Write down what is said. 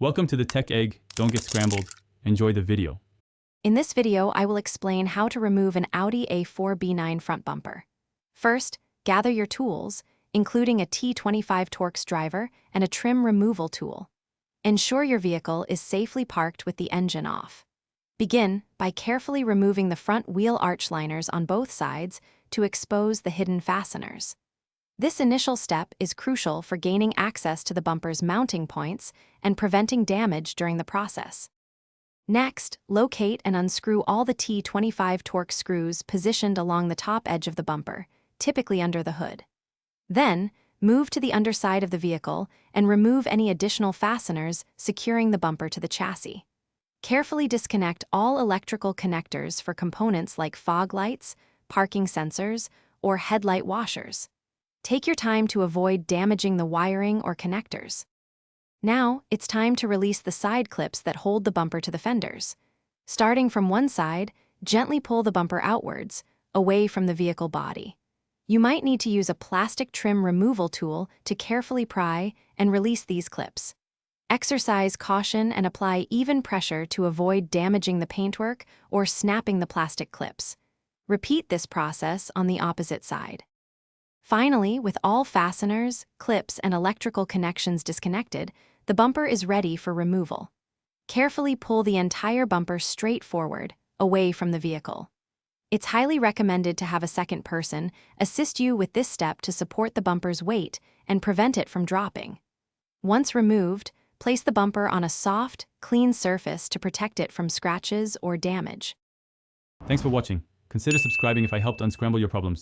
Welcome to the Tech Egg. Don't get scrambled. Enjoy the video. In this video, I will explain how to remove an Audi A4 B9 front bumper. First, gather your tools, including a T25 Torx driver and a trim removal tool. Ensure your vehicle is safely parked with the engine off. Begin by carefully removing the front wheel arch liners on both sides to expose the hidden fasteners. This initial step is crucial for gaining access to the bumper's mounting points and preventing damage during the process. Next, locate and unscrew all the T25 Torx screws positioned along the top edge of the bumper, typically under the hood. Then, move to the underside of the vehicle and remove any additional fasteners securing the bumper to the chassis. Carefully disconnect all electrical connectors for components like fog lights, parking sensors, or headlight washers. Take your time to avoid damaging the wiring or connectors. Now, it's time to release the side clips that hold the bumper to the fenders. Starting from one side, gently pull the bumper outwards, away from the vehicle body. You might need to use a plastic trim removal tool to carefully pry and release these clips. Exercise caution and apply even pressure to avoid damaging the paintwork or snapping the plastic clips. Repeat this process on the opposite side. Finally, with all fasteners, clips, and electrical connections disconnected, the bumper is ready for removal. Carefully pull the entire bumper straight forward, away from the vehicle. It's highly recommended to have a second person assist you with this step to support the bumper's weight and prevent it from dropping. Once removed, place the bumper on a soft, clean surface to protect it from scratches or damage. Thanks for watching. Consider subscribing if I helped unscramble your problems.